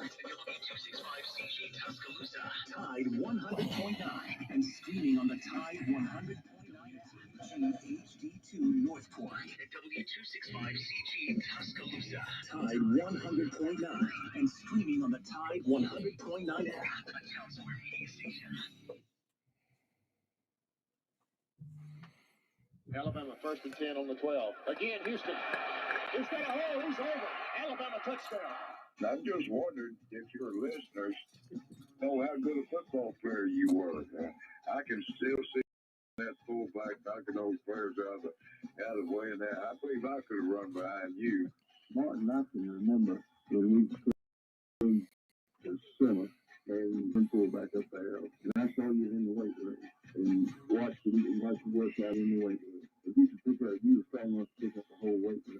W265CG Tuscaloosa, Tide 100.9, and streaming on the Tide 100.9 HD2 Northport. At W265CG Tuscaloosa, Tide 100.9, and streaming on the Tide 100.9 app. A Counselor Media Station. Alabama 1st and 10 on the 12. Again, Houston. He's got a hole. He's over. Alabama touchdown. I'm just wondering if your listeners know how good a football player you were. I can still see that fullback knocking those players out of the way, and that I believe I could have run behind you. Martin, I can remember when we played the center and fullback up there, and I saw you in the weight room and watched you work out in the weight room. If you could pick up, you were strong enough to pick up the whole weight room.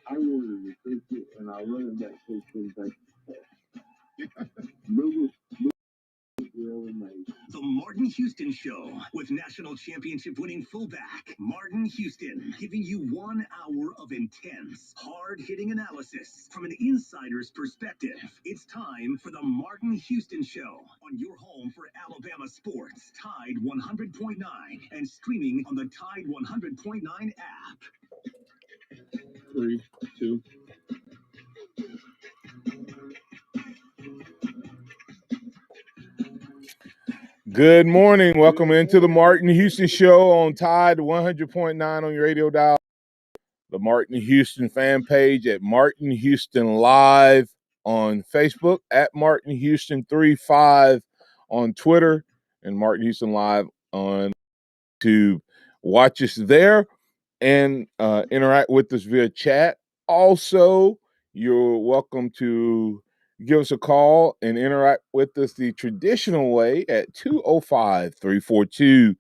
I wanted to recruit you, and I learned that coach didn't think The Martin Houston Show with national championship winning fullback Martin Houston, giving you 1 hour of intense, hard-hitting analysis from an insider's perspective. It's time for the Martin Houston Show on your home for Alabama sports, Tide 100.9, and streaming on the Tide 100.9 app. 3, 2. Good morning. Welcome into the Martin Houston Show on Tide 100.9 on your radio dial. The Martin Houston fan page at Martin Houston Live on Facebook, at Martin Houston 35 on Twitter, and Martin Houston Live on YouTube. Watch us there and interact with us via chat. Also, you're welcome to give us a call and interact with us the traditional way at 205-342-9904,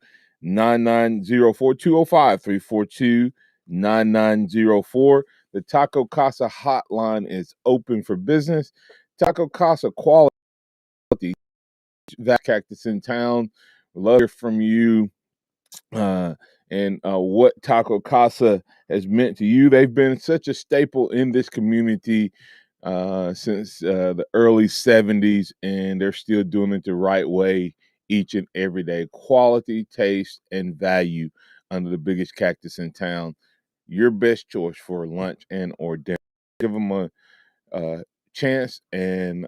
205-342-9904. The Taco Casa hotline is open for business. Taco Casa quality, that cactus in town. We'd love to hear from you and what Taco Casa has meant to you. They've been such a staple in this community since the early 70s, and they're still doing it the right way each and every day. Quality, taste, and value under the biggest cactus in town. Your best choice for lunch and or dinner. Give them a chance and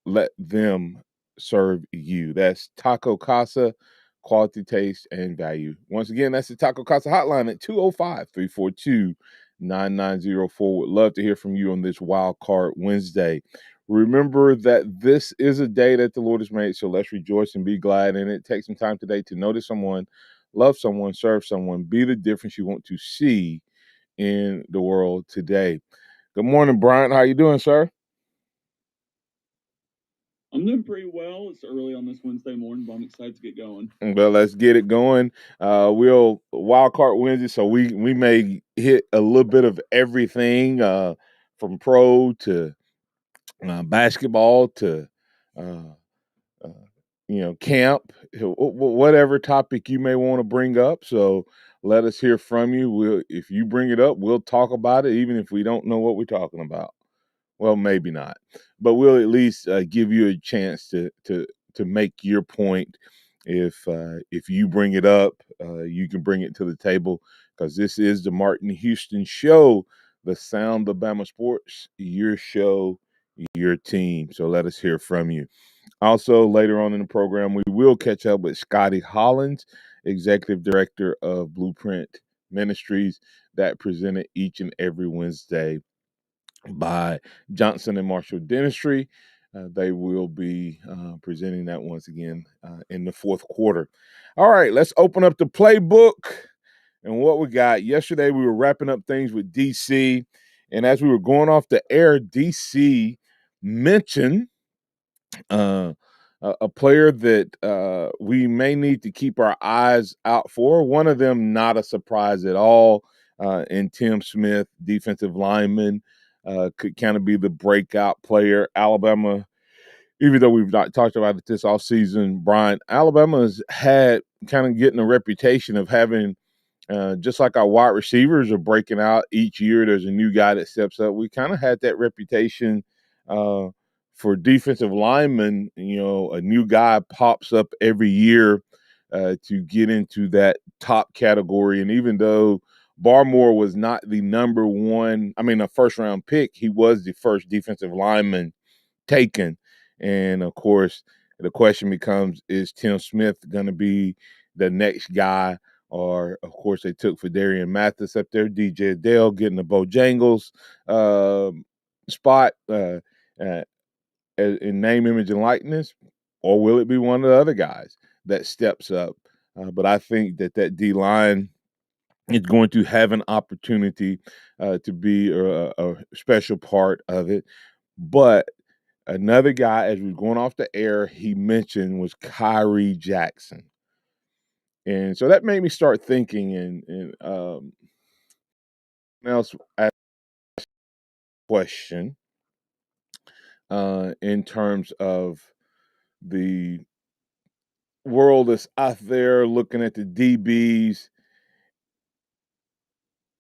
let them serve you. That's Taco Casa, quality, taste, and value. Once again, that's the Taco Casa hotline at 205-342-9904. Would love to hear from you on this Wildcard Wednesday. Remember that this is a day that the Lord has made, so let's rejoice and be glad in it. Take some time today to notice someone, love someone, serve someone, be the difference you want to see in the world today. Good morning, Brian. How you doing, sir? I'm doing pretty well. It's early on this Wednesday morning, but I'm excited to get going. Well, let's get it going. We'll Wildcard Wednesday, so we may hit a little bit of everything from pro to basketball to camp, whatever topic you may want to bring up. So let us hear from you. If you bring it up, we'll talk about it, even if we don't know what we're talking about. Well, maybe not, but we'll at least give you a chance to make your point. If you bring it up, you can bring it to the table, because this is the Martin Houston Show, the sound of Bama sports, your show, your team. So let us hear from you. Also, later on in the program, we will catch up with Scotty Hollins, Executive Director of Blueprint Ministries, that presented each and every Wednesday by Johnson and Marshall Dentistry. They will be presenting that once again in the fourth quarter. All right, let's open up the playbook and what we got. Yesterday, we were wrapping up things with DC, and as we were going off the air, DC mentioned a player that we may need to keep our eyes out for. One of them, not a surprise at all, and Tim Smith, defensive lineman, could kind of be the breakout player. Alabama, even though we've not talked about it this offseason, Brian, Alabama has had kind of getting a reputation of having, just like our wide receivers are breaking out each year, there's a new guy that steps up. We kind of had that reputation for defensive linemen, a new guy pops up every year to get into that top category. And even though Barmore was not the a first-round pick, he was the first defensive lineman taken. And, of course, the question becomes, is Tim Smith going to be the next guy? Or, of course, they took Fadarian Mathis up there, DJ Adele getting the Bojangles spot in name, image, and likeness, or will it be one of the other guys that steps up? But I think that D-line is going to have an opportunity to be a special part of it. But another guy, as we're going off the air, he mentioned was Kyrie Jackson. And so that made me start thinking, and else asked a question in terms of the world that's out there looking at the DBs.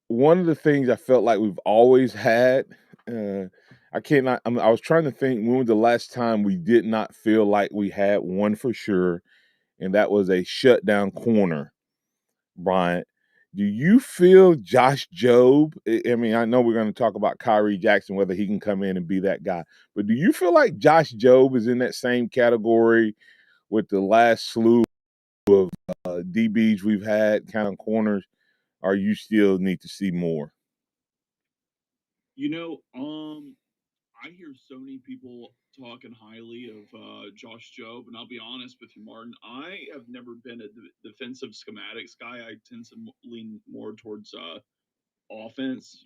One of the things I felt like we've always had, I was trying to think when was the last time we did not feel like we had one for sure, and that was a shutdown corner. Bryant, do you feel Josh Jobe? I know we're going to talk about Kyrie Jackson, whether he can come in and be that guy, but do you feel like Josh Jobe is in that same category with the last slew of DBs we've had, kind of corners, or you still need to see more? I hear so many people talking highly of Josh Jobe, and I'll be honest with you, Martin. I have never been a defensive schematics guy. I tend to lean more towards offense,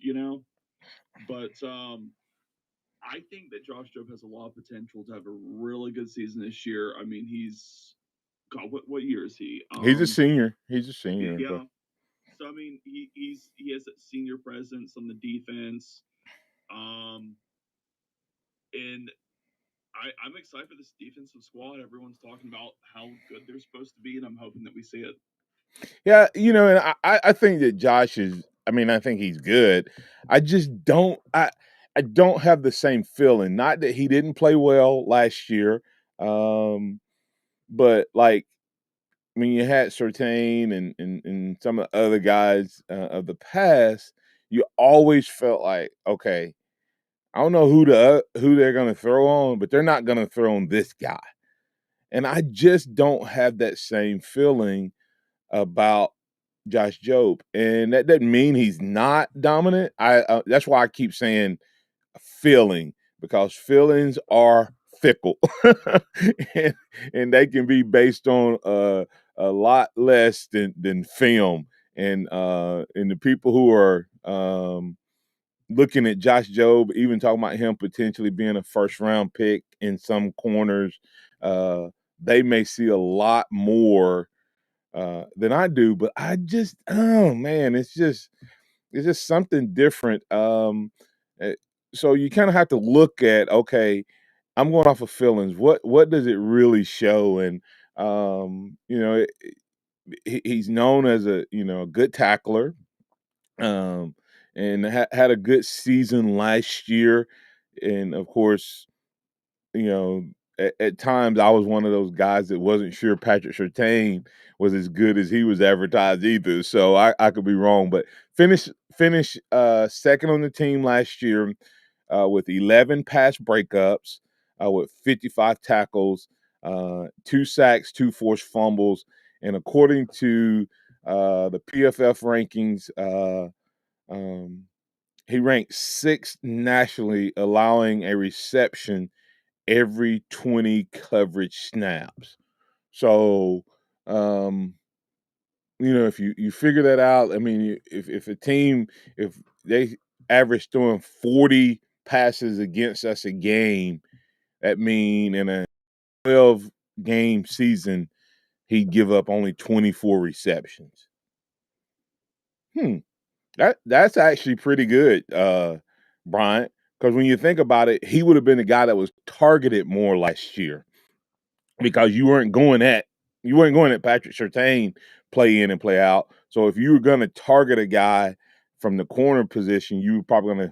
But I think that Josh Jobe has a lot of potential to have a really good season this year. He's God. What year is he? He's a senior. He's a senior. Yeah. But... So he has that senior presence on the defense. And I'm excited for this defensive squad. Everyone's talking about how good they're supposed to be, and I'm hoping that we see it. Yeah, and I think that Josh is. I think he's good. I just don't. I don't have the same feeling. Not that he didn't play well last year, but you had Surtain and some of the other guys of the past. You always felt like, okay, I don't know who they're going to throw on, but they're not going to throw on this guy. And I just don't have that same feeling about Josh Jobe. And that doesn't mean he's not dominant. That's why I keep saying feeling, because feelings are fickle and they can be based on a lot less than film. And the people who are looking at Josh Jobe, even talking about him potentially being a first-round pick in some corners, they may see a lot more than I do. But I just, oh man, it's just something different. So you kind of have to look at, okay, I'm going off of feelings. What does it really show? And he's known as a good tackler. And had a good season last year. And of course, at times I was one of those guys that wasn't sure Patrick Surtain was as good as he was advertised either. So I could be wrong, but finish second on the team last year with 11 pass breakups, with 55 tackles, 2 sacks, 2 forced fumbles, and according to the PFF rankings, he ranked 6th nationally, allowing a reception every 20 coverage snaps. So, if you figure that out, if a team, if they average throwing 40 passes against us a game, that mean in a 12-game season, he'd give up only 24 receptions. That's actually pretty good, Bryant, because when you think about it, he would have been the guy that was targeted more last year because you weren't going at Patrick Surtain play in and play out. So if you were going to target a guy from the corner position, you were probably going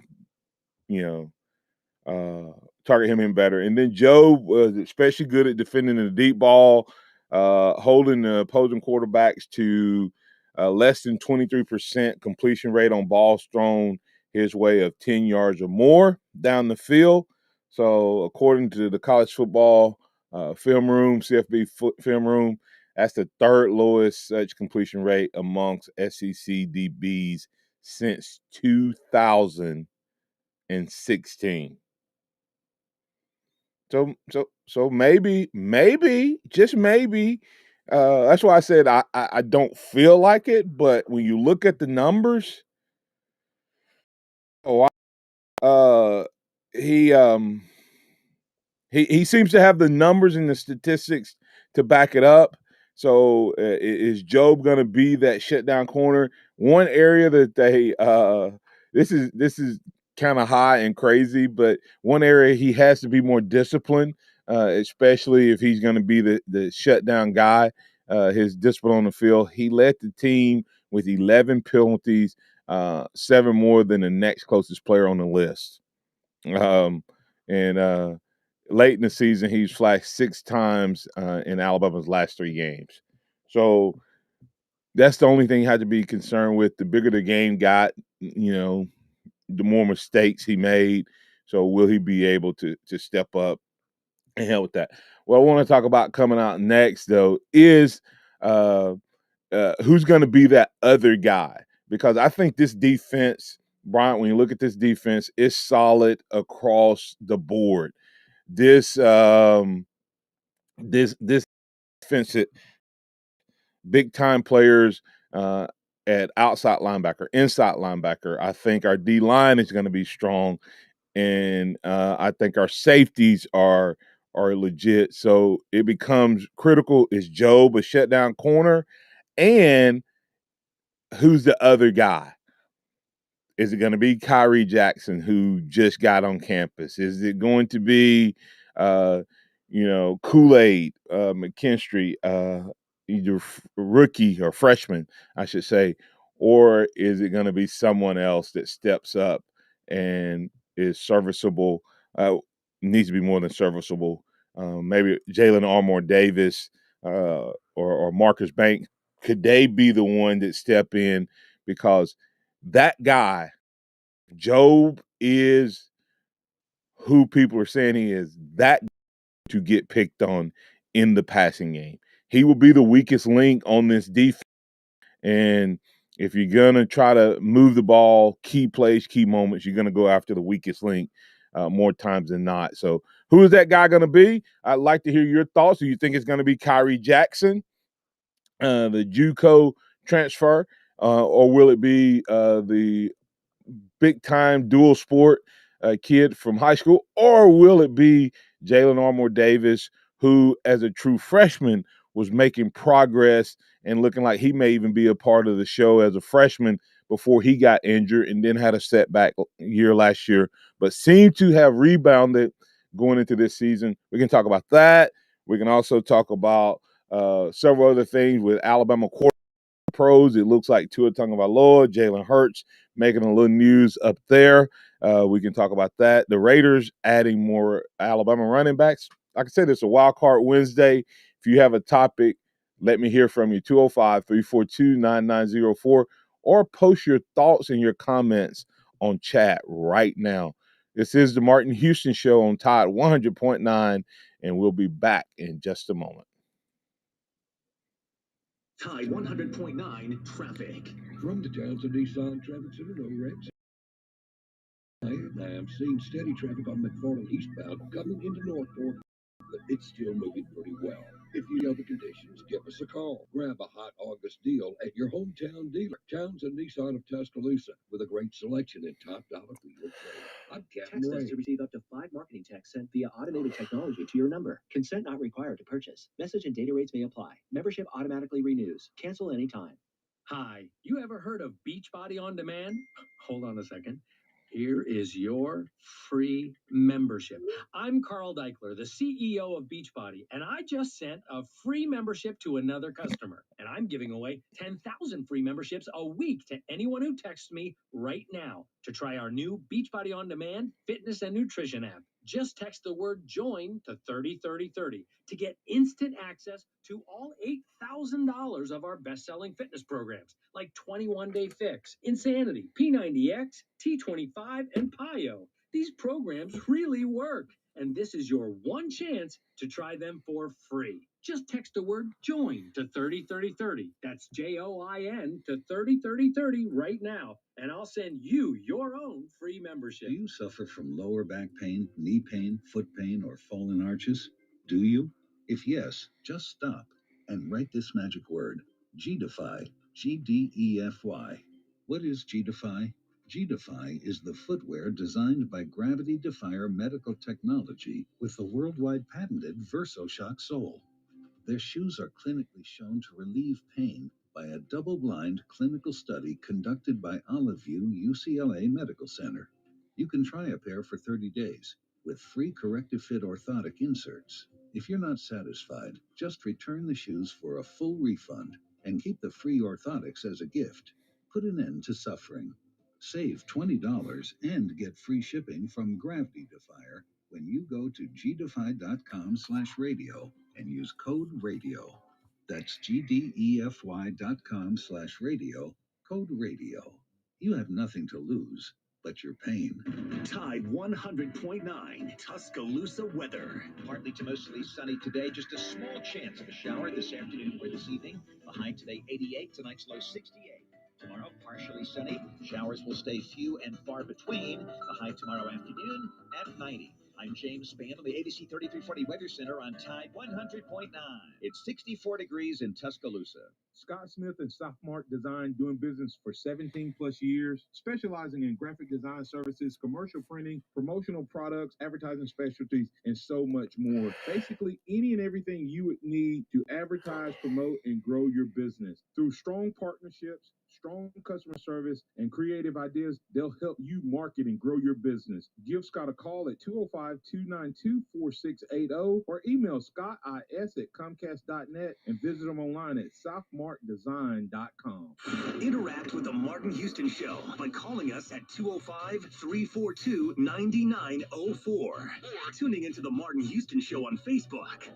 to, target him in better. And then Job was especially good at defending the deep ball, holding the opposing quarterbacks to less than 23% completion rate on balls thrown his way of 10 yards or more down the field. So according to the college football film room, CFB film room, that's the third lowest such completion rate amongst SEC DBs since 2016. So maybe, just maybe. That's why I said I don't feel like it, but when you look at the numbers, oh, uh, he he seems to have the numbers and the statistics to back it up. So is Job going to be that shutdown corner? One area that they this is kind of high and crazy, but one area he has to be more disciplined, especially if he's going to be the shutdown guy. His discipline on the field. He led the team with 11 penalties, 7 more than the next closest player on the list. And late in the season, he's flashed 6 times in Alabama's last 3 games. So that's the only thing he had to be concerned with. The bigger the game got, the more mistakes he made. So will he be able to step up and help with that? What I want to talk about coming out next, though, is who's going to be that other guy. Because I think this defense, Bryant, when you look at this defense, it's solid across the board. This defensive big time players at outside linebacker, inside linebacker. I think our D line is going to be strong, and I think our safeties are legit. So it becomes critical: is Job a shutdown corner, and who's the other guy? Is it going to be Kyrie Jackson, who just got on campus? Is it going to be, Kool-Aid, McKinstry, either rookie or freshman, I should say, or is it going to be someone else that steps up and is serviceable? Needs to be more than serviceable. Maybe Jalen Armour-Davis or Marcus Banks. Could they be the one that step in? Because that guy, Job, is who people are saying he is, that to get picked on in the passing game. He will be the weakest link on this defense. And if you're going to try to move the ball, key plays, key moments, you're going to go after the weakest link more times than not. So who is that guy going to be? I'd like to hear your thoughts. Do you think it's going to be Kyrie Jackson, the JUCO transfer, or will it be the big-time dual sport kid from high school, or will it be Jalen Armour-Davis, who, as a true freshman, was making progress and looking like he may even be a part of the show as a freshman before he got injured and then had a setback year last year, but seemed to have rebounded going into this season. We can talk about that. We can also talk about several other things with Alabama quarterback pros. It looks like Tua Tagovailoa, Jalen Hurts making a little news up there. We can talk about that. The Raiders adding more Alabama running backs. Like I said, it's a Wildcard Wednesday. If you have a topic, let me hear from you, 205-342-9904, or post your thoughts and your comments on chat right now. This is the Martin Houston Show on Tide 100.9, and we'll be back in just a moment. Tide 100.9 traffic. From the Townsend Nissan Traffic Center, no wrecks. I am seeing steady traffic on McFarland eastbound coming into North Fork, but it's still moving pretty well. If you know the conditions, give us a call. Grab a hot August deal at your hometown dealer, Townsend Nissan of Tuscaloosa, with a great selection in top dollar wheel trade. I'm Captain Text Ray. us to receive up to 5 marketing texts sent via automated technology to your number. Consent not required to purchase. Message and data rates may apply. Membership automatically renews. Cancel anytime. Hi, you ever heard of Beachbody On Demand? Hold on a second. Here is your free membership. I'm Carl Deichler, the CEO of Beachbody, and I just sent a free membership to another customer. And I'm giving away 10,000 free memberships a week to anyone who texts me right now to try our new Beachbody On Demand fitness and nutrition app. Just text the word JOIN to 303030 to get instant access to all $8,000 of our best-selling fitness programs like 21 Day Fix, Insanity, P90X, T25, and PIO. These programs really work, and this is your one chance to try them for free. Just text the word JOIN to 303030. That's JOIN to 303030 right now, and I'll send you your own free membership. Do you suffer from lower back pain, knee pain, foot pain, or fallen arches? Do you? If yes, just stop and write this magic word, G-Defy, G-D-E-F-Y. What is G-Defy? G-Defy is the footwear designed by Gravity Defier Medical Technology with the worldwide patented VersoShock sole. Their shoes are clinically shown to relieve pain by a double-blind clinical study conducted by Olive View UCLA Medical Center. You can try a pair for 30 days with free corrective fit orthotic inserts. If you're not satisfied, just return the shoes for a full refund and keep the free orthotics as a gift. Put an end to suffering. Save $20 and get free shipping from Gravity Defier when you go to gdefy.com/radio and use code RADIO. That's gdefy.com/radio, code RADIO. You have nothing to lose but your pain. Tide 100.9 Tuscaloosa weather. Partly to mostly sunny today. Just a small chance of a shower this afternoon or this evening. The high today 88, tonight's low 68. Tomorrow, partially sunny. Showers will stay few and far between. The high tomorrow afternoon at 90. I'm James Spann on the ABC 3340 Weather Center on Tide 100.9. It's 64 degrees in Tuscaloosa. Scott Smith and Sophomart Design, doing business for 17 plus years, specializing in graphic design services, commercial printing, promotional products, advertising specialties, and so much more. Basically, any and everything you would need to advertise, promote, and grow your business. Through strong partnerships, strong customer service, and creative ideas, they'll help you market and grow your business. Give Scott a call at 205-292-4680 or email scottis@comcast.net and visit them online at sophmartdesign.com. Interact with the Martin Houston Show by calling us at 205-342-9904 or tuning into the Martin Houston Show on Facebook.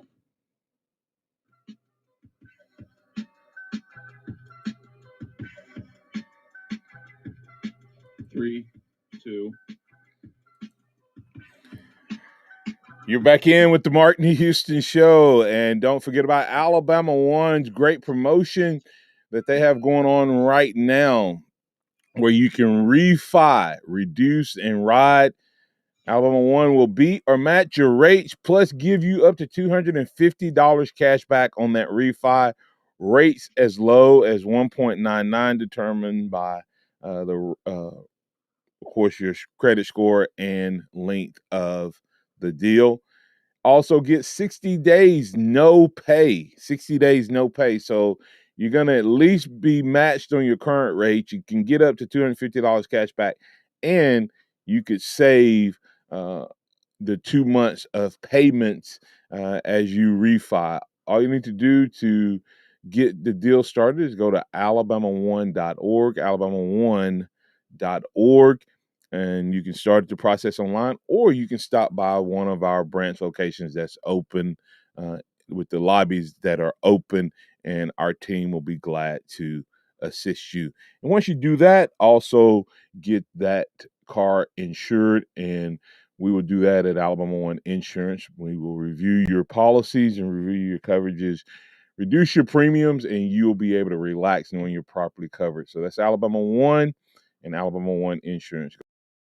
Three, two. You're back in with the Martin Houston Show, and don't forget about Alabama One's great promotion that they have going on right now, where you can refi, reduce, and ride. Alabama One will beat or match your rates, plus give you up to $250 cash back on that refi. Rates as low as 1.99, determined by of course, your credit score and length of the deal. Also get 60 days no pay. 60 days no pay. So you're going to at least be matched on your current rate. You can get up to $250 cash back, and you could save the 2 months of payments as you refi. All you need to do to get the deal started is go to alabama1.org, alabama1.org, and you can start the process online, or you can stop by one of our branch locations that's open with the lobbies that are open, and our team will be glad to assist you. And once you do that, also get that car insured, and we will do that at Alabama One Insurance. We will review your policies and review your coverages, reduce your premiums, and you'll be able to relax knowing you're properly covered. So that's Alabama One and Alabama One Insurance.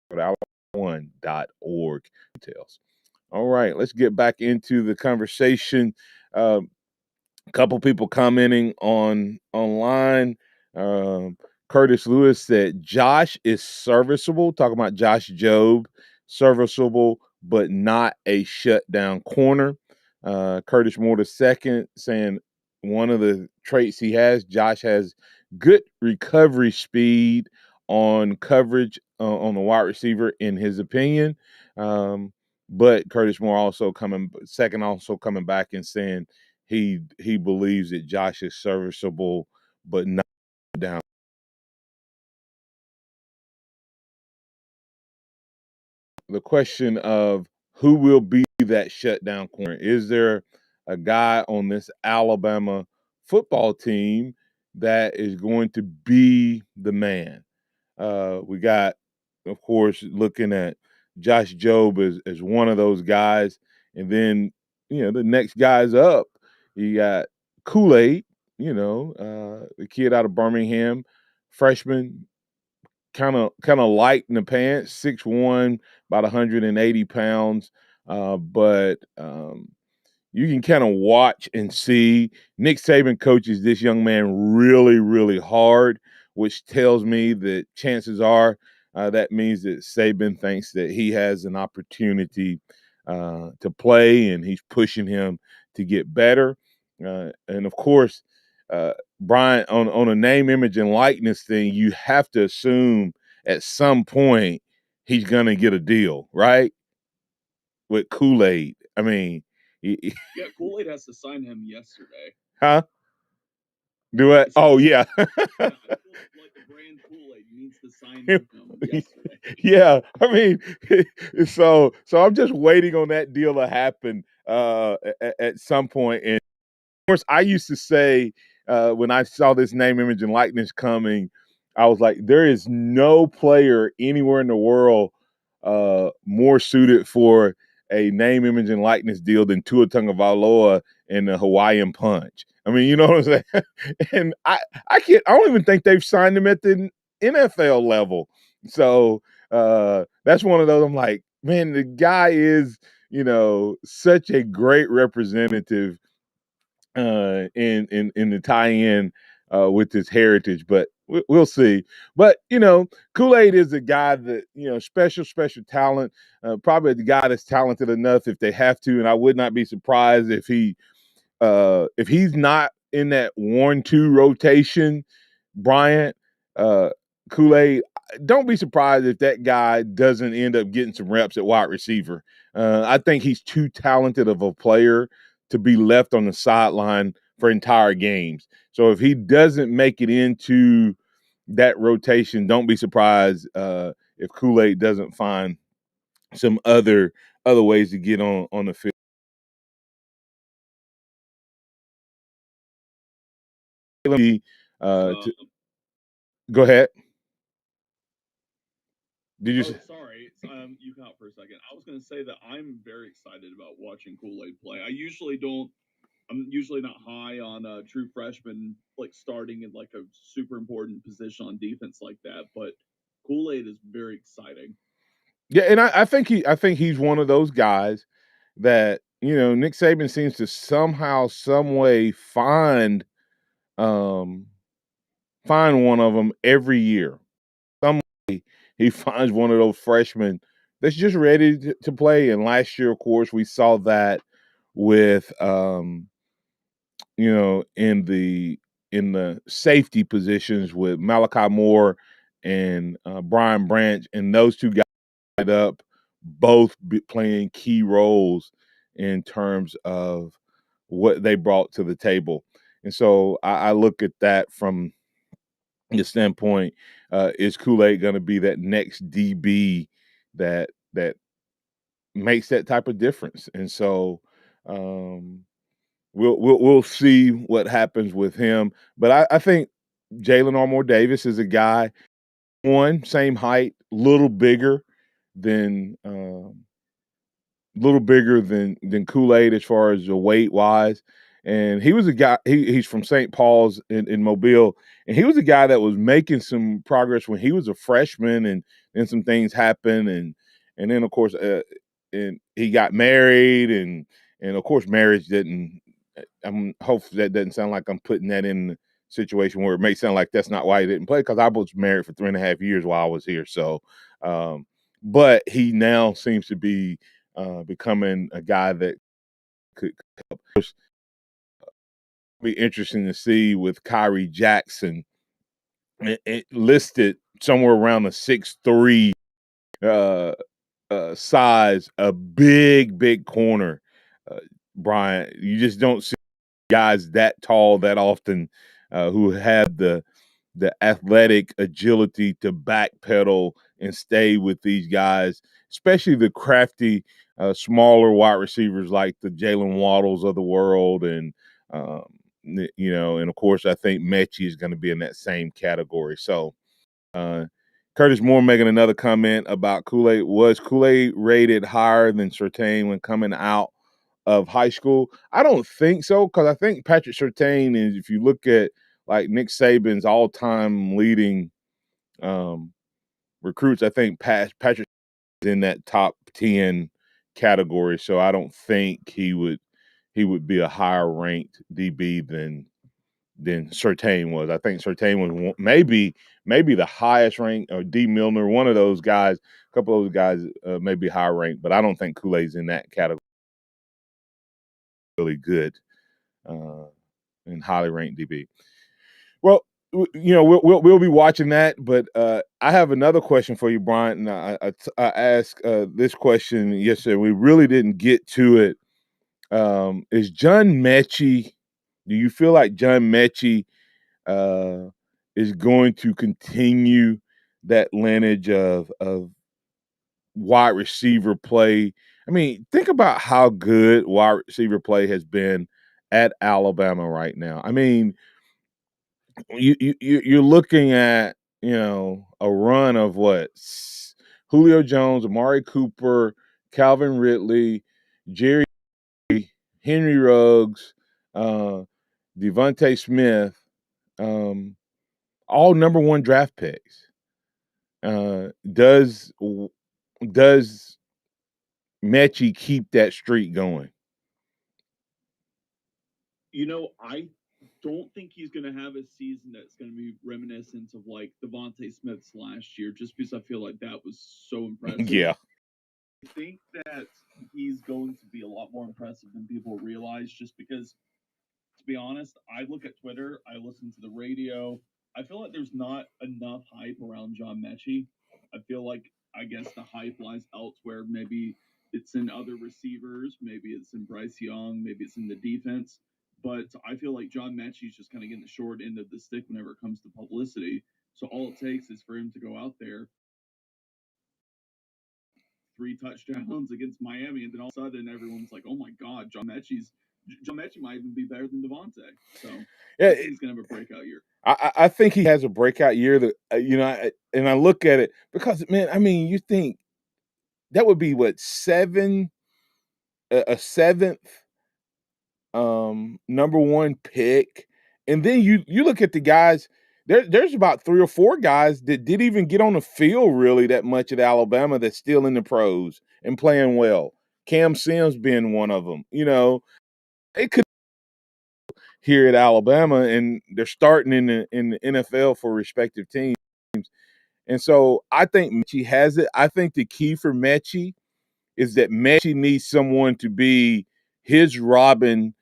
Go to alabama1.org. Details. All right, let's get back into the conversation. A couple people commenting online. Curtis Lewis said Josh is serviceable, talking about Josh Jobe, serviceable, but not a shutdown corner. Curtis Moore II saying one of the traits he has, Josh has good recovery speed on coverage on the wide receiver, in his opinion. But Curtis Moore also coming back and saying he believes that Josh is serviceable, but not down. The question of who will be that shutdown corner? Is there a guy on this Alabama football team that is going to be the man? We got, of course, looking at Josh Jobe as one of those guys. And then, the next guys up, you got Kool-Aid, the kid out of Birmingham, freshman, kind of light in the pants, 6'1", about 180 pounds. But you can kind of watch and see Nick Saban coaches this young man really, really hard, which tells me that chances are that means that Saban thinks that he has an opportunity to play, and he's pushing him to get better. And of course, Brian, on a name, image, and likeness thing, you have to assume at some point he's going to get a deal, right? With Kool-Aid. I mean, Yeah, Kool-Aid has to sign him yesterday. huh? Do it? Oh, yeah. Yeah, I feel like the brand Kool-Aid needs to sign him yesterday. Yeah, I mean, so I'm just waiting on that deal to happen at some point. And of course, I used to say when I saw this name, image, and likeness coming, I was like, there is no player anywhere in the world more suited for a name, image, and likeness deal than Tua Tagovailoa and the Hawaiian Punch. I mean, you know what I'm saying? And I don't even think they've signed him at the NFL level. So that's one of those. I'm like, man, the guy is, such a great representative in the tie-in with his heritage, but we'll see. But Kool-Aid is a guy that special talent. Probably the guy that's talented enough if they have to, and I would not be surprised if he's not in that 1-2 rotation. Bryant, Kool-Aid. Don't be surprised if that guy doesn't end up getting some reps at wide receiver. I think he's too talented of a player to be left on the sideline for entire games. So if he doesn't make it into that rotation, don't be surprised if Kool-Aid doesn't find some other ways to get on the field. Go ahead. Did you? Sorry, you cut out for a second. I was going to say that I'm very excited about watching Kool-Aid play. I'm usually not high on true freshmen like starting in like a super important position on defense like that, but Kool-Aid is very exciting. Yeah, and I think he's one of those guys that Nick Saban seems to somehow, some way find one of them every year. Some way he finds one of those freshmen that's just ready to play. And last year, of course, we saw that with in the safety positions with Malachi Moore and Brian Branch, and those two guys ended up both playing key roles in terms of what they brought to the table. And so I look at that from the standpoint, is Kool-Aid going to be that next DB that makes that type of difference? And so we'll see what happens with him. But I think Jalen Armour Davis is a guy, same height, little bigger than Kool-Aid as far as the weight wise. And he was a guy, he's from St. Paul's in Mobile, and he was a guy that was making some progress when he was a freshman, and then some things happened, and then of course and he got married, and of course marriage didn't. I'm hopefully that doesn't sound like I'm putting that in a situation where it may sound like that's not why he didn't play, because I was married for 3.5 years while I was here. So, but he now seems to be becoming a guy that could help. Be interesting to see with Kyrie Jackson. It listed somewhere around the 6'3" size, a big corner. Brian, you just don't see guys that tall that often who have the athletic agility to backpedal and stay with these guys, especially the crafty smaller wide receivers like the Jalen Waddles of the world, and and of course I think Mechie is going to be in that same category. So Curtis Moore making another comment about Kool-Aid. Was Kool-Aid rated higher than Surtain when coming out of high school? I don't think so, because I think Patrick Surtain is, if you look at like Nick Saban's all-time leading recruits, I think Patrick is in that top 10 category. So I don't think he would be a higher ranked DB than Surtain was. I think Surtain was maybe the highest ranked, or D Milner, one of those guys. A couple of those guys may be higher ranked, but I don't think Kool-Aid's in that category. Really good and highly ranked DB. Well, we'll be watching that, but I have another question for you, Brian. And I asked this question yesterday. We really didn't get to it. Is John Mechie? Do you feel like John Mechie is going to continue that lineage of wide receiver play? I mean, think about how good wide receiver play has been at Alabama right now. I mean, you're looking at a run of what? Julio Jones, Amari Cooper, Calvin Ridley, Jerry, Henry Ruggs, Devontae Smith, all number one draft picks. Does Mechie keep that streak going? I don't think he's going to have a season that's going to be reminiscent of like Devontae Smith's last year, just because I feel like that was so impressive. Yeah. I think that he's going to be a lot more impressive than people realize, just because, to be honest, I look at Twitter, I listen to the radio. I feel like there's not enough hype around John Mechie. I feel like, I guess, the hype lies elsewhere. Maybe it's in other receivers, maybe it's in Bryce Young, maybe it's in the defense. But I feel like John Mechie's just kind of getting the short end of the stick whenever it comes to publicity. So all it takes is for him to go out there, 3 touchdowns against Miami, and then all of a sudden everyone's like, "Oh my God, John Mechie might even be better than Devontae." So Yeah, he's gonna have a breakout year. I think he has a breakout year. That and I look at it because, man, I mean, you think that would be what, a seventh number one pick, and then you look at the guys. There's about 3 or 4 guys that didn't even get on the field really that much at Alabama that's still in the pros and playing well. Cam Sims being one of them. It could here at Alabama, and they're starting in the NFL for respective teams. And so I think Mechie has it. I think the key for Mechie is that Mechie needs someone to be his Robin,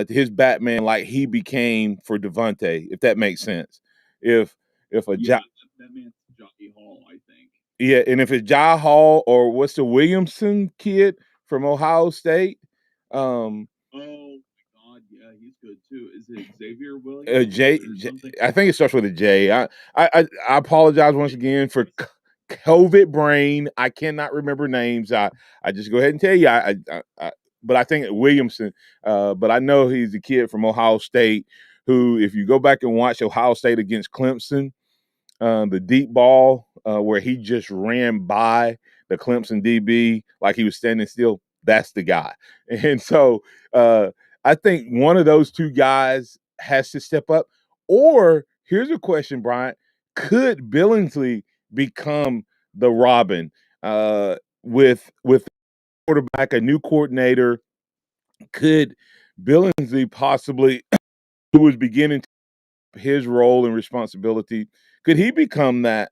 his Batman, like he became for Devontae, if that makes sense. If a that man's Jockey Hall, I think. Yeah, and if it's Jai Hall or what's the Williamson kid from Ohio State? Oh my God, yeah, he's good too. Is it Xavier Williams? I think it starts with a J. I apologize once again for COVID brain. I cannot remember names. I just go ahead and tell you. But I think Williamson. But I know he's a kid from Ohio State who, if you go back and watch Ohio State against Clemson, the deep ball where he just ran by the Clemson DB like he was standing still, that's the guy. And so I think one of those 2 guys has to step up. Or here's a question, Bryant. Could Billingsley become the Robin with quarterback, a new coordinator? Could Billingsley possibly, who was beginning his role and responsibility, could he become that,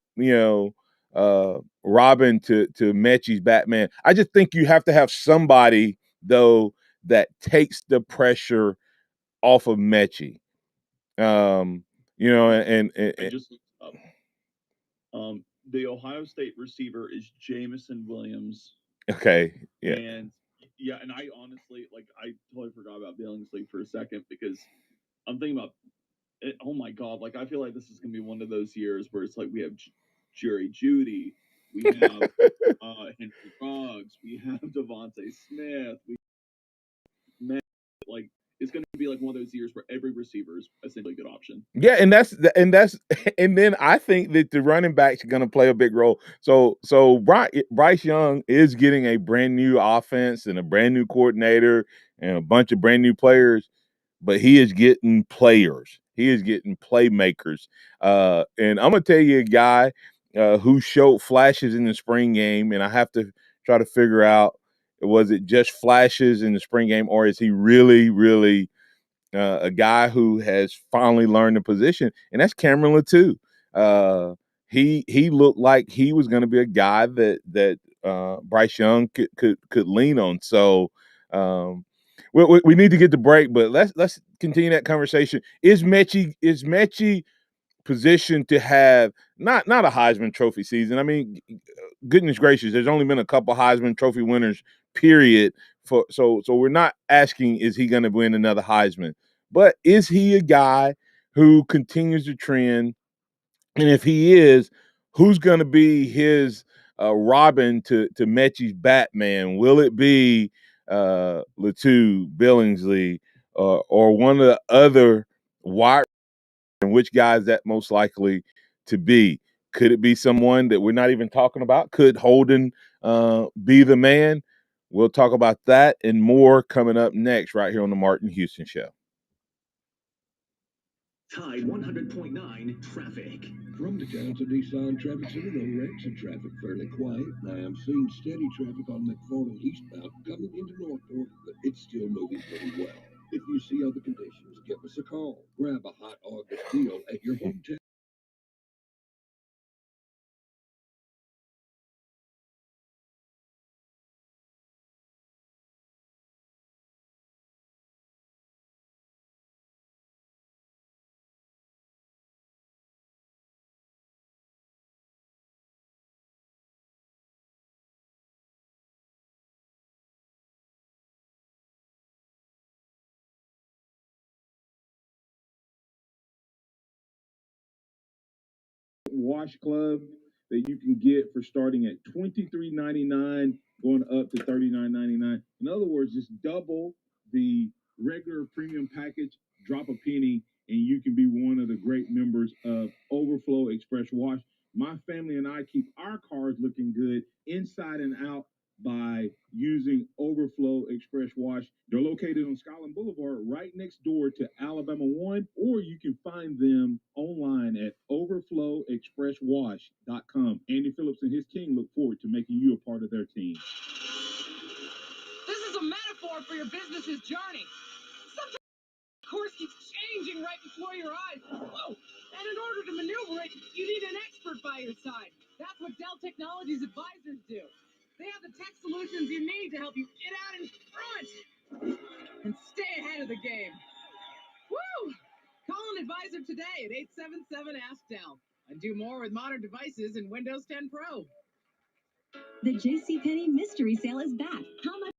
Robin to Mechie's Batman? I just think you have to have somebody, though, that takes the pressure off of Mechie. And I just looked up. The Ohio State receiver is Jameson Williams. Okay, yeah. And I honestly, I totally forgot about Billingsley for a second, because I'm thinking about it. Oh my God, I feel like this is gonna be one of those years where it's like we have Jerry Jeudy, We have Henry Ruggs. We have Devontae Smith. Like, it's going to be like one of those years where every receiver is essentially a good option. Yeah, and that's and then I think that the running backs are going to play a big role. So Bryce Young is getting a brand new offense and a brand new coordinator and a bunch of brand new players, but he is getting players. He is getting playmakers. And I'm gonna tell you a guy who showed flashes in the spring game, and I have to try to figure out, was it just flashes in the spring game, or is he really, really a guy who has finally learned the position, and that's Cameron Latou. He looked like he was going to be a guy that Bryce Young could lean on. So we need to get the break, but let's continue that conversation. Is Mechie positioned to have not a Heisman Trophy season? I mean, goodness gracious, there's only been a couple Heisman Trophy winners, period. So we're not asking, is he going to win another Heisman? But is he a guy who continues the trend? And if he is, who's going to be his Robin to Mechie's Batman? Will it be Latou, Billingsley, or one of the other wide? And which guy is that most likely to be? Could it be someone that we're not even talking about? Could Holden be the man? We'll talk about that and more coming up next right here on the Martin Houston Show. Tide 100.9 traffic. From the Townsend Nissan Traffic Center, no wrecks and traffic fairly quiet. I am seeing steady traffic on McFarland eastbound coming into Northport, but it's still moving pretty well. If you see other conditions, give us a call. Grab a hot August deal at your hometown. Wash club that you can get for starting at $23.99, going up to $39.99. In other words, just double the regular premium package, drop a penny, and you can be one of the great members of Overflow Express Wash. My family and I keep our cars looking good inside and out by using Overflow Express Wash. They're located on Skyland Boulevard, right next door to Alabama 1, or you can find them online at overflowexpresswash.com. Andy Phillips and his team look forward to making you a part of their team. This is a metaphor for your business's journey. Sometimes the course keeps changing right before your eyes. Whoa! And in order to maneuver it, you need an expert by your side. That's what Dell Technologies advisors do. They have the tech solutions you need to help you get out in front and stay ahead of the game. Woo! Call an advisor today at 877-ASK-DELL and do more with modern devices in Windows 10 Pro. The Jcpenney mystery sale is back. How much?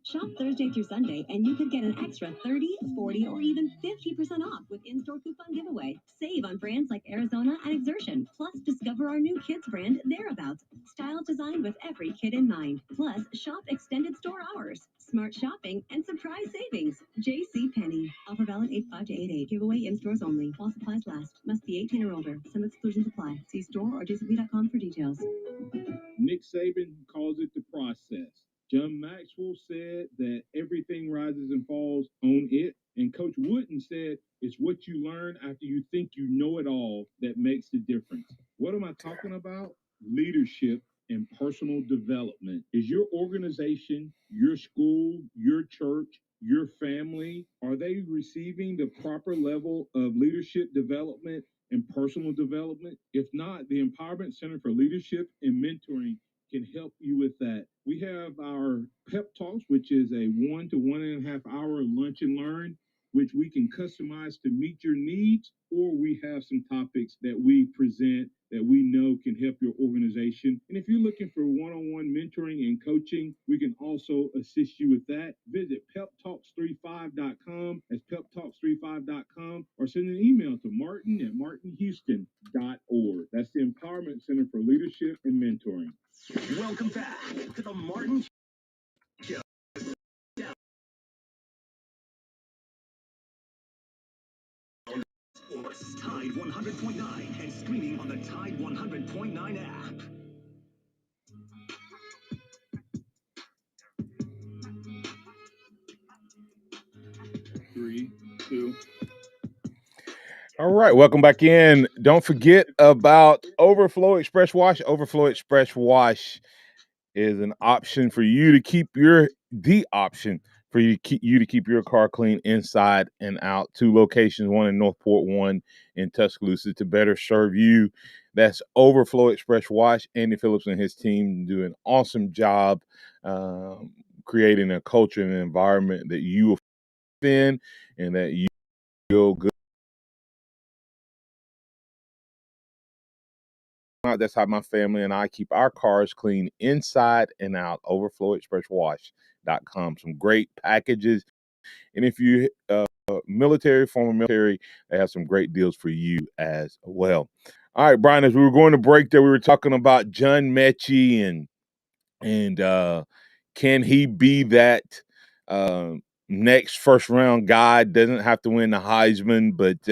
Shop Thursday through Sunday, and you could get an extra 30, 40, or even 50% off with in-store coupon giveaway. Save on brands like Arizona and Exertion. Plus, discover our new kids brand, Thereabouts. Styles designed with every kid in mind. Plus, shop extended store hours, smart shopping, and surprise savings. Jcpenney. Offer valid 8/5 to 8/8. Giveaway in stores only. While supplies last. Must be 18 or older. Some exclusions apply. See store or jcp.com for details. Nick Saban calls it the process. John Maxwell said that everything rises and falls on it. And Coach Wooden said it's what you learn after you think you know it all that makes the difference. What am I talking about? Leadership and personal development. Is your organization, your school, your church, your family, are they receiving the proper level of leadership development and personal development? If not, the Empowerment Center for Leadership and Mentoring can help you with that. We have our pep talks, which is a 1 to 1.5 hour lunch and learn, which we can customize to meet your needs, or we have some topics that we present that we know can help your organization. And if you're looking for one-on-one mentoring and coaching, we can also assist you with that. Visit peptalks35.com. That's peptalks35.com, or send an email to martin@martinhouston.org. That's the Empowerment Center for Leadership and Mentoring. Welcome back to the Martin Show. Sports, Tide 100.9, and streaming on the Tide 100.9 app. Three, two. All right, welcome back in. Don't forget about Overflow Express Wash. Overflow Express Wash is an option for you to keep the option for you to keep your car clean inside and out. 2 locations, one in Northport, one in Tuscaloosa, to better serve you. That's Overflow Express Wash. Andy Phillips and his team do an awesome job creating a culture and an environment that you will fit in and that you feel good. That's how my family and I keep our cars clean inside and out. OverflowExpressWash.com. Some great packages. And if you military, former military, they have some great deals for you as well. All right, Brian, as we were going to break there, we were talking about John Mechie and can he be that next first round guy? Doesn't have to win the Heisman, but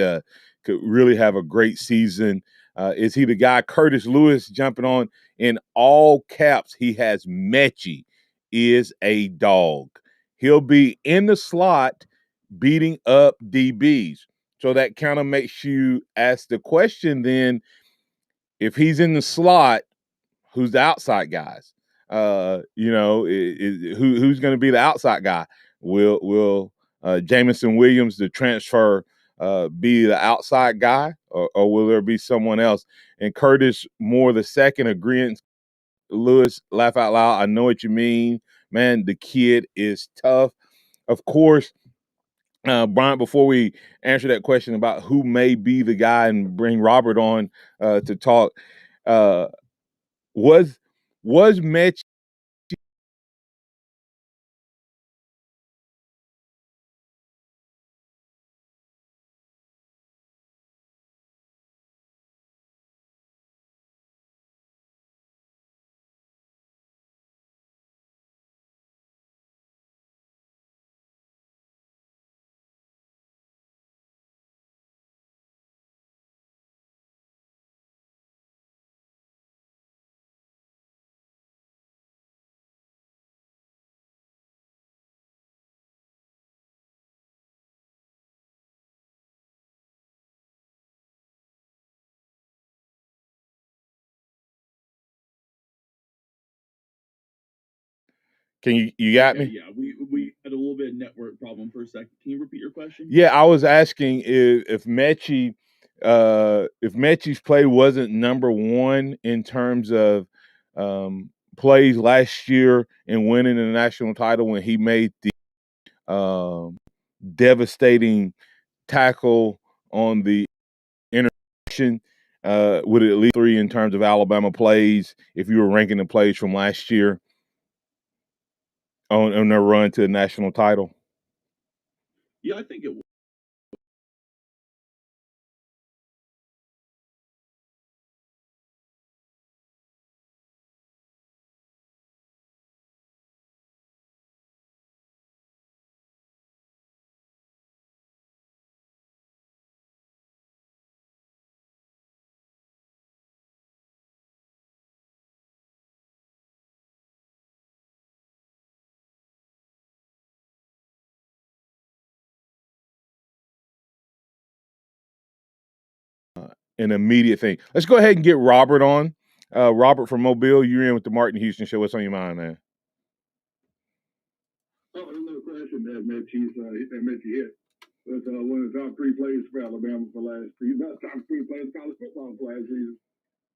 could really have a great season. Is he the guy? Curtis Lewis jumping on in all caps. He has Mechie is a dog. He'll be in the slot beating up DBs. So that kind of makes you ask the question then, if he's in the slot, who's the outside guys? Who's going to be the outside guy? Will Jameson Williams, the transfer, be the outside guy, or will there be someone else? And Curtis Moore the second agreeing. Lewis, laugh out loud. I know what you mean, man. The kid is tough. Of course, Brian, before we answer that question about who may be the guy and bring Robert on to talk, was Mitch Can you got me? Yeah, we had a little bit of network problem for a second. Can you repeat your question? Yeah, I was asking if Mechie's play wasn't number one in terms of plays last year and winning the national title when he made the devastating tackle on the interception, would it at least 3 in terms of Alabama plays if you were ranking the plays from last year on their run to the national title? Yeah, I think it was. An immediate thing. Let's go ahead and get Robert on. Robert from Mobile, you're in with the Martin Houston Show. What's on your mind, man? Oh, there's no question that Mechie hit. That's one of the top 3 players for Alabama for last season. Not top 3 players in college football for last season.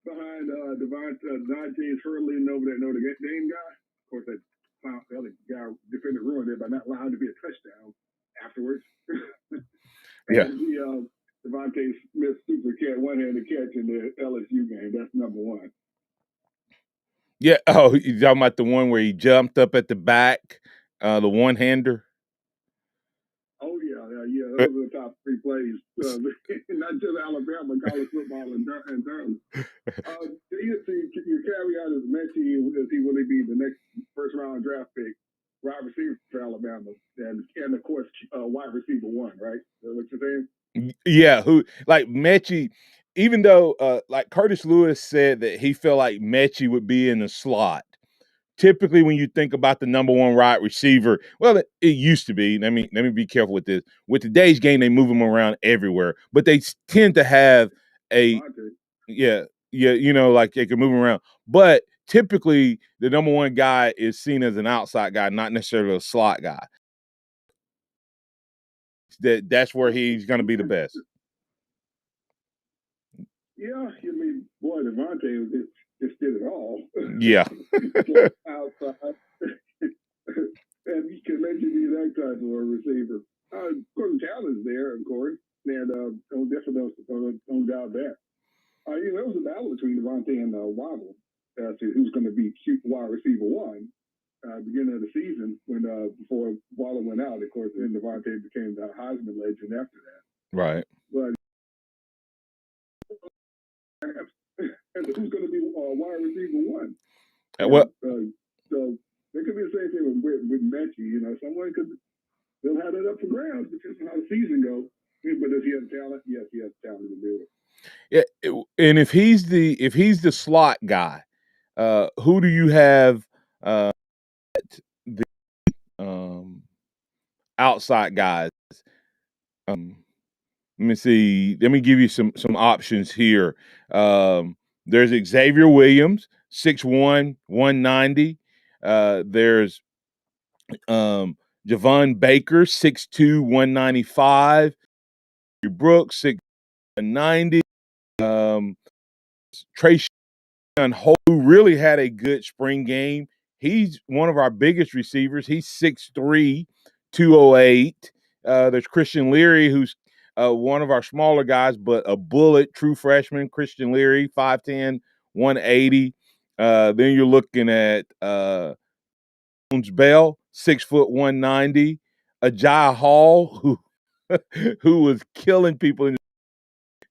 Behind Devontae Hurley over that Notre Dame guy. Of course, that other guy defender ruined it by not allowing it to be a touchdown afterwards. Yeah. Devontae Smith super catch, one-handed catch in the LSU game. Yeah. Oh, you talking about the one where he jumped up at the back, the one-hander? Oh yeah. Those are the top three plays, not just Alabama, college football, and Durham. Your caveat is Mechie. Is he will he be the next first round draft pick, wide receiver for Alabama, and of course wide receiver one, right? Is that what you're saying? Yeah, who like Mechie, even though like Curtis Lewis said that he felt like Mechie would be in the slot. Typically, when you think about the number one wide receiver, well, it used to be. Let me be careful with this. With today's game, they move them around everywhere, but they tend to have yeah, like they can move around. But typically, the number one guy is seen as an outside guy, not necessarily a slot guy. That's where he's going to be the best. Yeah, I mean, boy, Devontae just did it all. Yeah. Outside. And you can mention the that type of a receiver. Of course, the talent's there, of course, and definitely don't doubt that. There was a battle between Devontae and Waddle as to who's going to be wide receiver one. Beginning of the season, when before Waddle went out, of course, then Devontae became the Heisman legend after that. Right. But and who's going to be wide receiver one? So there could be the same thing with Mechie. Someone they'll have it up for grabs because of how the season goes. But does he have talent? Yes, he has talent to do it. Yeah, and if he's the slot guy, who do you have the outside guys? Let me see. Let me give you some options here. There's Xavier Williams, 6'1", 190. There's Javon Baker, 6'2", 195. Brooks, 6'90". Trayshawn Holt, who really had a good spring game. He's one of our biggest receivers. He's 6'3", 208. There's Christian Leary, who's one of our smaller guys, but a bullet, true freshman. Christian Leary, 5'10", 180. Then you're looking at Jones Bell, 6 foot 190. Ajay Hall, who was killing people in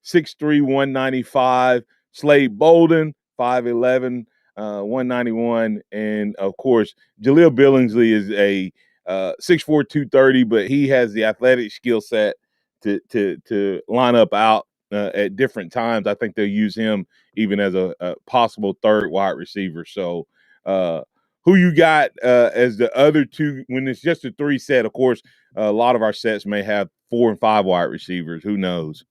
6'3", 195. Slade Bolden, 5'11", 191. And, of course, Jaleel Billingsley is a 6'4", 230, but he has the athletic skill set to line up out at different times. I think they'll use him even as a possible third wide receiver. So who you got as the other two? When it's just a three set, of course, a lot of our sets may have 4 and 5 wide receivers. Who knows?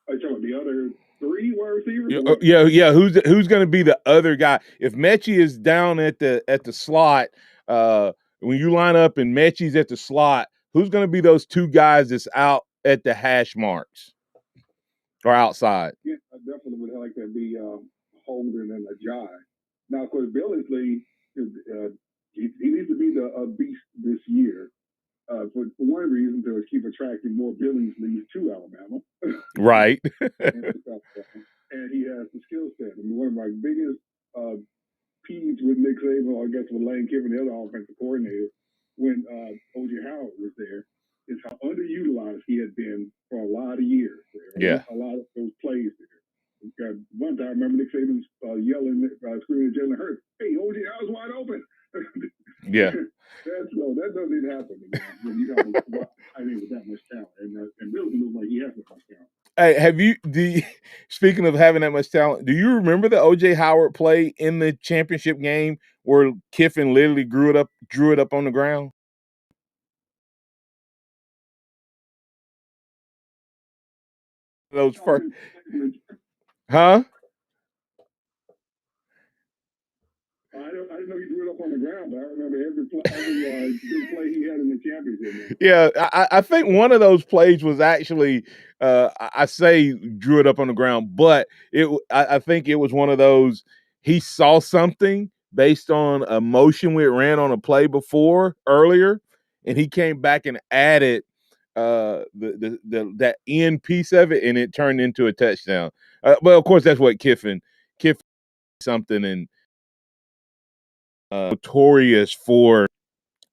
Are you talking about the other 3 wide receivers? Yeah. Who's going to be the other guy? If Mechie is down at the slot, when you line up and Mechie's at the slot, who's going to be those 2 guys that's out at the hash marks or outside? Yeah, I definitely would like that be Holden and Ajay. Now, of course, Billingsley, he needs to be a beast this year. For one reason, to keep attracting more Billingsleys to Alabama. Right. And he has the skill set. I mean, one of my biggest peeves with Nick Saban, or I guess with Lane Kiffin, the other offensive coordinator, when O.J. Howard was there, is how underutilized he had been for a lot of years. Yeah. A lot of those plays there. One time, I remember Nick Saban yelling, screaming at Jalen Hurts, "Hey, O.J. Howard's wide open." Yeah. That doesn't happen when you have with that much talent. And Billy looks like he has that much talent. Hey, speaking of having that much talent, do you remember the O.J. Howard play in the championship game where Kiffin literally drew it up on the ground? Those first, huh? I didn't know he drew it up on the ground, but I remember every big play he had in the championship. Yeah, I think one of those plays was actually I say drew it up on the ground, but I think it was one of those he saw something based on a motion we ran on a play earlier, and he came back and added that end piece of it, and it turned into a touchdown. But of course, that's what Kiffin Kid something and notorious for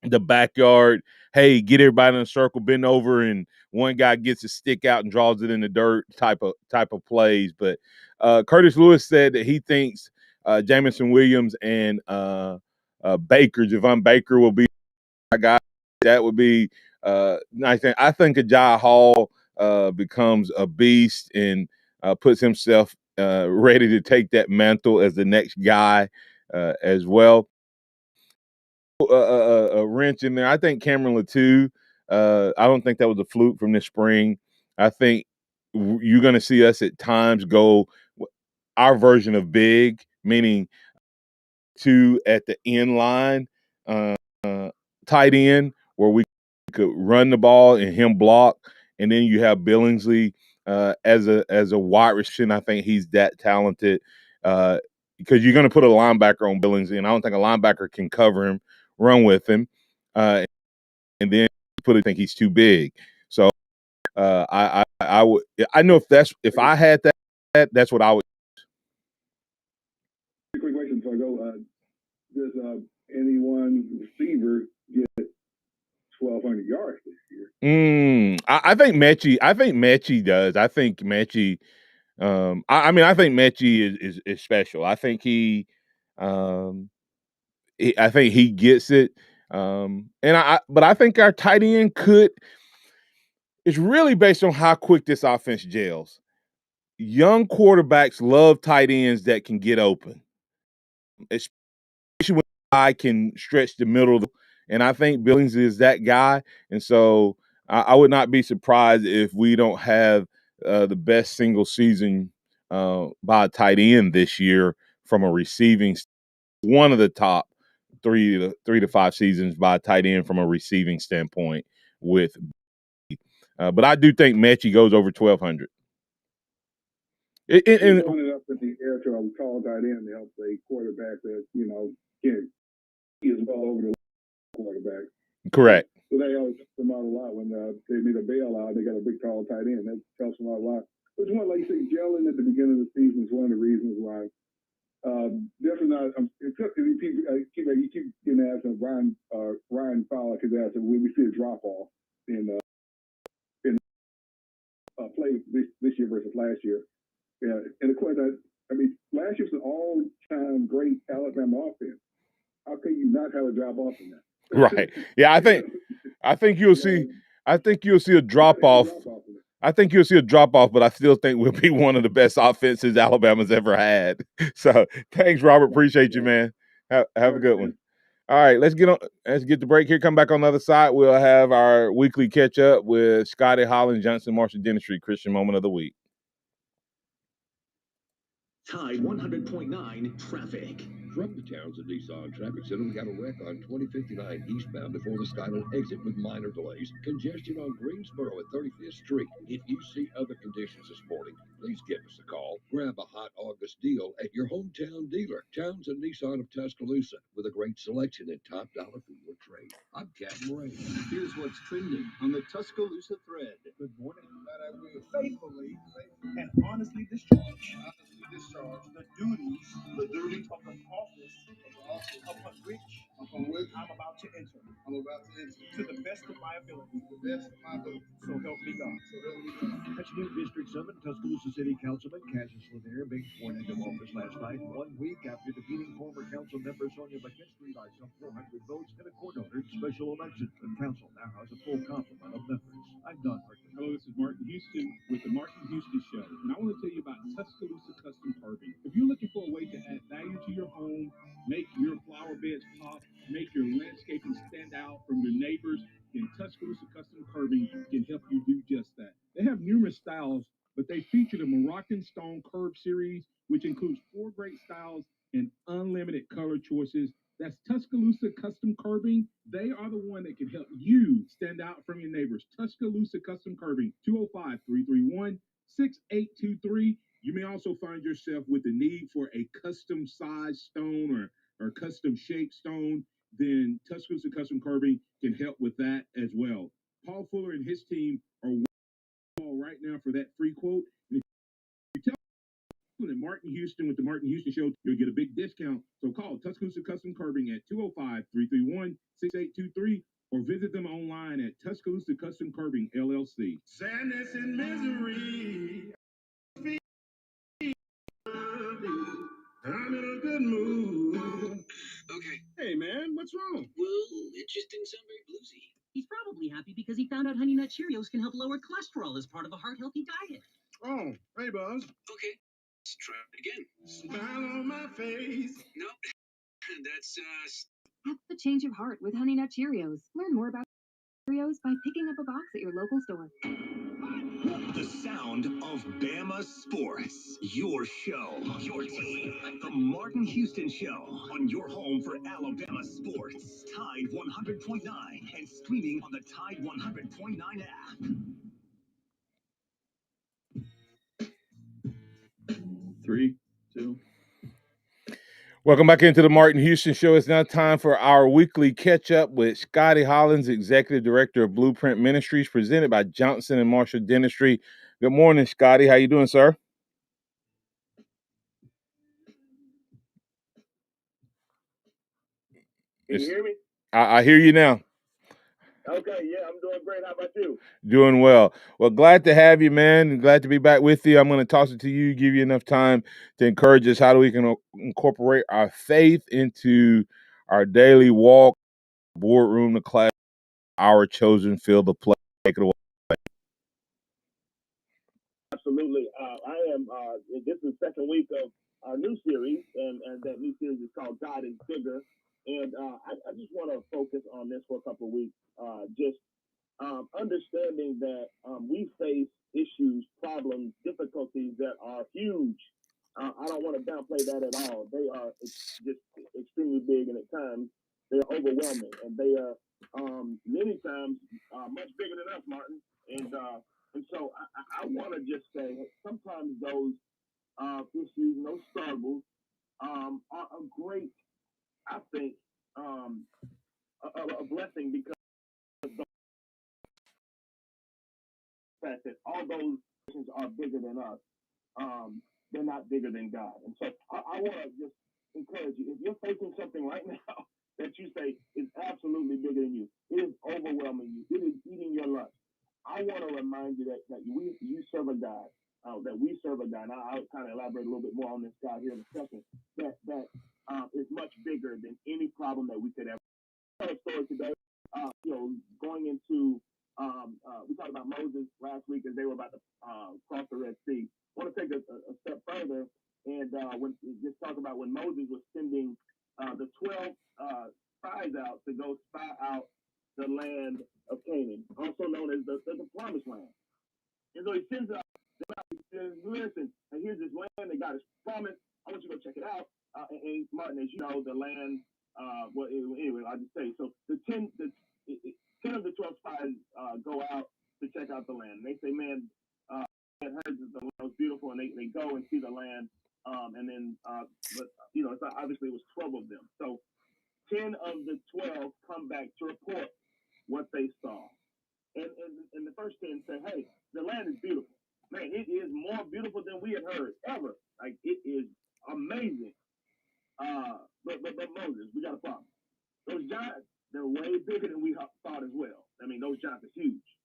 the backyard. Hey, get everybody in a circle, bend over, and one guy gets a stick out and draws it in the dirt type of plays. But Curtis Lewis said that he thinks Jameson Williams and Javon Baker will be my guy. That would be nice. I think Ajay Hall becomes a beast and puts himself ready to take that mantle as the next guy as well. A wrench in there. I think Cameron Latou. I don't think that was a fluke from this spring. I think you're going to see us at times go our version of big, meaning two at the end line, tight end, where we could run the ball and him block, and then you have Billingsley as a wide receiver. I think he's that talented because you're going to put a linebacker on Billingsley, and I don't think a linebacker can cover him, run with him, and then I think he's too big. So I would know if I had that's what I would. Quick question before I go. Does any one receiver get 1,200 yards this year? I think Mechie does. I think Mechie. I think Mechie is special. I think I think he gets it. But I think our tight end could. It's really based on how quick this offense gels. Young quarterbacks love tight ends that can get open, especially when I can stretch the middle. And I think Billings is that guy. And so I would not be surprised if we don't have the best single season by a tight end this year from a receiving. One of the top 3 to 5 seasons by a tight end from a receiving standpoint with. But I do think Mechie goes over 1,200. And throwing it up in the air to a tall tight end to help a quarterback that, can he is well over the quarterback. Correct. So they always help them out a lot when they need a bailout. They got a big tall tight end. That helps them out a lot. Which one, like you say, gelling at the beginning of the season is one of the reasons why. Definitely not. You keep getting asked, Ryan Fowler because asked when we see a drop off in play this year versus last year. Yeah, and of course, last year's an all-time great Alabama offense. How can you not have a drop off in that? Right. Yeah, I think you'll see. I think you'll see a drop off. I think you'll see a drop off, but I still think we'll be one of the best offenses Alabama's ever had. So thanks, Robert. Appreciate you, man. Have a good one. All right, let's get the break here. Come back on the other side. We'll have our weekly catch up with Scotty Hollins, Johnson Marshall Dentistry, Christian Moment of the Week. Tide 100.9 traffic. From the Townsend Nissan Traffic Center, we got a wreck on 2059 eastbound before the Skyline exit with minor delays. Congestion on Greensboro at 35th Street. If you see other conditions this morning, please give us a call. Grab a hot August deal at your hometown dealer, Townsend Nissan of Tuscaloosa, with a great selection and top dollar for your trade. I'm Captain Ray. Here's what's trending on the Tuscaloosa thread. Good morning. That I will faithfully and honestly discharge the duties of the office upon which I'm about to enter. To the best of my ability. So help me God. That's new District 7 Tuscaloosa City Councilman Casa being sworn into office last night, 1 week after defeating former council member Sonia McKinstry by some 400 votes in a court-ordered special election. The council now has a full complement of members. I'm Don Hartman. Hello, this is Martin Houston with the Martin Houston Show, and I want to tell you about Tuscaloosa Custom Carving. If you're looking for a way to add value to your home, make your flower beds pop, make your landscaping stand out from your neighbors, then Tuscaloosa Custom Carving can help you do just that. They have numerous styles, but they feature the Moroccan Stone Curve series, which includes 4 great styles and unlimited color choices. That's Tuscaloosa Custom Carving. They are the one that can help you stand out from your neighbors. Tuscaloosa Custom Carving, 205-331-6823. You may also find yourself with the need for a custom size stone or custom shaped stone. Then Tuscaloosa Custom Carving can help with that as well. Paul Fuller and his team are right now for that free quote. And if you tell And Martin Houston with the Martin Houston Show, you'll get a big discount. So call Tuscaloosa Custom Curbing at 205-331-6823 or visit them online at Tuscaloosa Custom Curbing LLC. Sadness and misery. I'm in a good mood. Okay. Hey man, what's wrong? Well, it just didn't sound very bluesy. He's probably happy because he found out Honey Nut Cheerios can help lower cholesterol as part of a heart-healthy diet. Oh, hey Buzz. Okay. Let's try it again. Smile on my face. Nope. That's, Have the change of heart with Honey Nut Cheerios. Learn more about Cheerios by picking up a box at your local store. The sound of Bama sports. Your show, your team. The Martin Houston Show on your home for Alabama sports. Tide 100.9 and streaming on the Tide 100.9 app. 3, 2. Welcome back into the Martin Houston Show. It's now time for our weekly catch-up with Scotty Hollins, Executive Director of Blueprint Ministries, presented by Johnson & Marshall Dentistry. Good morning, Scotty. How you doing, sir? Can you hear me? I hear you now. Okay, yeah, I'm doing great. How about you? Doing well. Well, glad to have you, man. Glad to be back with you. I'm going to toss it to you, give you enough time to encourage us. How do we can incorporate our faith into our daily walk, boardroom, the class, our chosen field of play? Take it away. Absolutely. I am. This is the second week of our new series, and that new series is called God is Bigger. And I just want to focus on this for a couple of weeks. Understanding that we face issues, problems, difficulties that are huge. I don't want to downplay that at all. They are just extremely big, and at times they are overwhelming, and they are many times much bigger than us, Martin. And so I want to just say sometimes those issues and those struggles are a great, I think, a blessing because of the fact that all those issues are bigger than us. They're not bigger than God. And so I want to just encourage you. If you're facing something right now that you say is absolutely bigger than you, it is overwhelming you, it is eating your lunch, I want to remind you that you serve a God, that we serve a God. And I'll kind of elaborate a little bit more on this God here in a second, that is much bigger than any problem that we could ever. Tell a story today, going into, we talked about Moses last week as they were about to cross the Red Sea. I want to take a step further and just talk about when Moses was sending the 12 spies out to go spy out the land of Canaan, also known as the Promised Land. And so he sends out, he says, listen, and here's this land that God has promised. I want you to go check it out. And Martin, as you know, the land, anyway, I'll just say, so the 10 of the 12 spies go out to check out the land. And they say, man, I heard that the land was beautiful, and they go and see the land. But obviously it was 12 of them. So 10 of the 12 come back to report what they saw. And the first 10 say, hey, the land is beautiful. Man, it is more beautiful than we had heard ever. Like, it is amazing. But Moses, we got a problem. Those giants, they're way bigger than we thought as well. I mean, those giants are huge.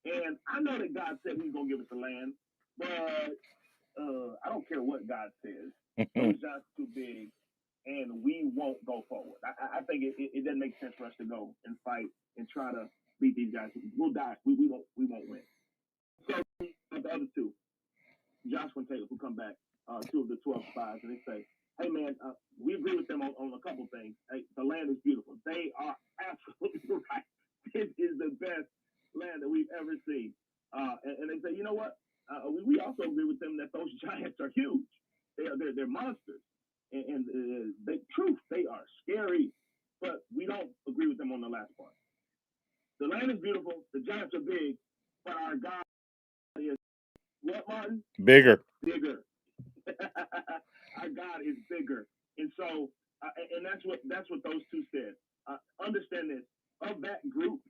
And I know that God said he's going to give us the land, but I don't care what God says. Those giants are too big, and we won't go forward. I think it doesn't make sense for us to go and fight and try to beat these guys. We'll die. We won't win. So the other two, Joshua and Caleb, who come back, 2 of the 12 spies, and they say, hey, man, we agree with them on a couple things. Hey, the land is beautiful. They are absolutely right. This is the best land that we've ever seen. And they say, you know what? We also agree with them that those giants are huge. They're monsters. And they are scary. But we don't agree with them on the last part. The land is beautiful. The giants are big. But our God is what, Martin? Bigger. Bigger. Our God is bigger. And so, and that's what those two said. Understand this. Of that group,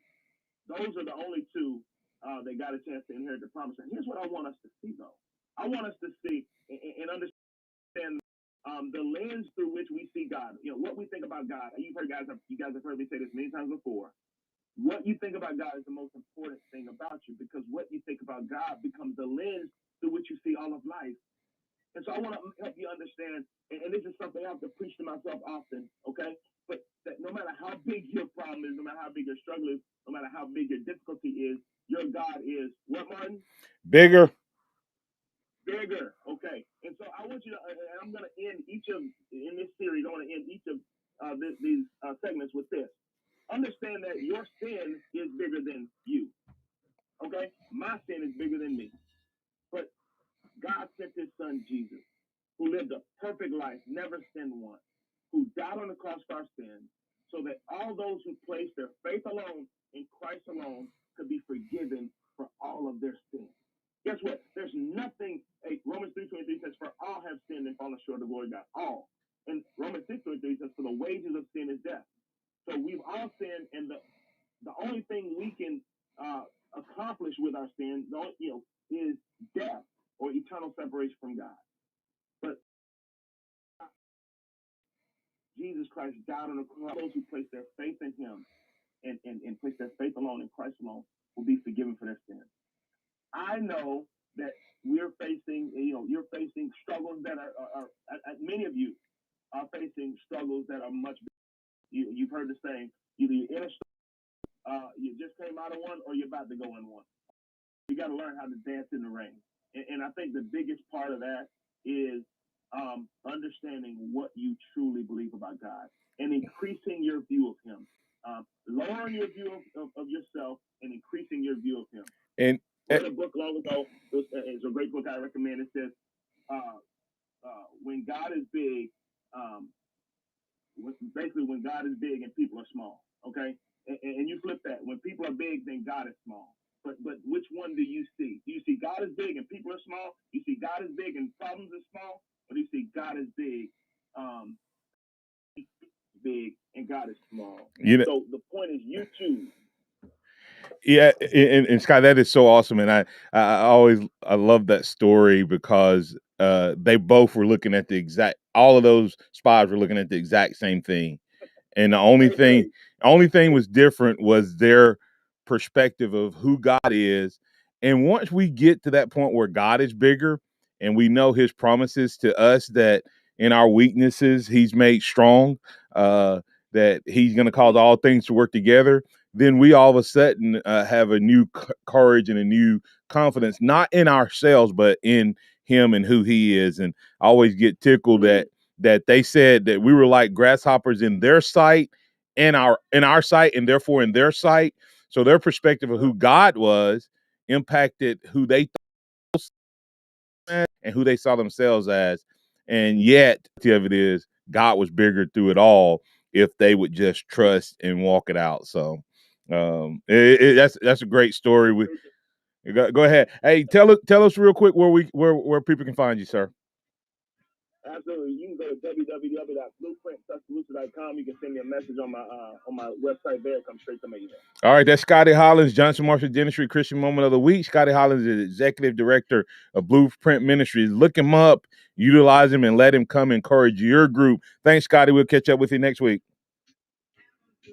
those are the only two that got a chance to inherit the promise. And here's what I want us to see, though. I want us to see and understand And the lens through which we see God, what we think about God. You guys have heard me say this many times before. What you think about God is the most important thing about you, because what you think about God becomes the lens through which you see all of life. And so I want to help you understand, and this is something I have to preach to myself often, okay? But that no matter how big your problem is, no matter how big your struggle is, no matter how big your difficulty is, your God is what, Martin? Bigger. Bigger, okay. And so I want you to, and I'm going to end in this series, I want to end each of these segments with this. Understand that your sin is bigger than you, okay? My sin is bigger than me. But God sent his son, Jesus, who lived a perfect life, never sinned once, who died on the cross for our sins, so that all those who place their faith alone in Christ alone could be forgiven for all of their sins. Guess what? There's nothing, Romans 3:23 says, for all have sinned and fallen short of the glory of God. All. And Romans 6:23 says, for the wages of sin is death. So we've all sinned, and the only thing we can accomplish with our sin, is death or eternal separation from God. But Jesus Christ died on the cross. Those who place their faith in him and place their faith alone in Christ alone will be forgiven for their sins. I know that we're facing, you're facing struggles that are many of you are facing struggles that are much bigger. You've heard the saying, either you're in a struggle, you just came out of one, or you're about to go in one. You got to learn how to dance in the rain. And I think the biggest part of that is understanding what you truly believe about God and increasing your view of him. Lowering your view of yourself and increasing your view of him. And I read a book long ago. It's a great book I recommend. It says, when God is big, basically when God is big and people are small, okay? And you flip that. When people are big, then God is small. But which one do you see? Do you see God is big and people are small? Do you see God is big and problems are small? Or do you see God is big, big and God is small? So the point is you choose. Yeah, and Scott, that is so awesome, and I love that story because they both were looking at all of those spies were looking at the exact same thing, and the only thing was different was their perspective of who God is. And once we get to that point where God is bigger and we know his promises to us that in our weaknesses he's made strong, that he's going to cause all things to work together, then we all of a sudden have a new courage and a new confidence, not in ourselves, but in him and who he is. And I always get tickled that they said that we were like grasshoppers in their sight, in our sight, and therefore in their sight. So their perspective of who God was impacted who they thought and who they saw themselves as. And yet, the of it is, God was bigger through it all if they would just trust and walk it out. So that's a great story. Go ahead. Hey, tell us real quick where people can find you, sir. Absolutely. You can go to www.blueprinttuscaloosa.com. You can send me a message on my website there. Come straight to my email. All right, that's Scotty Hollins, Johnson Marshall Dentistry Christian Moment of the Week. Scotty Hollins is Executive Director of Blueprint Ministries. Look him up, utilize him, and let him come encourage your group. Thanks, Scotty. We'll catch up with you next week.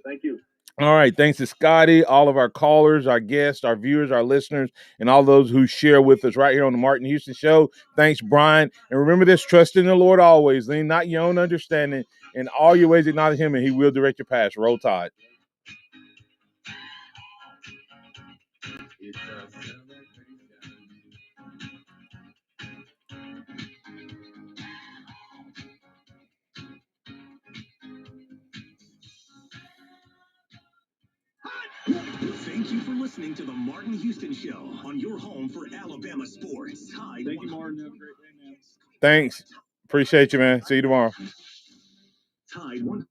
Thank you. All right, thanks to Scotty, all of our callers, our guests, our viewers, our listeners, and all those who share with us right here on the Martin Houston Show. Thanks, Brian. And remember this, trust in the Lord always. Lean not your own understanding. In all your ways acknowledge him, and he will direct your path. Roll Tide. Thank you for listening to the Martin Houston Show on your home for Alabama sports. Thank you, Martin. Have a great day, man. Thanks. Appreciate you, man. See you tomorrow. Tide 1.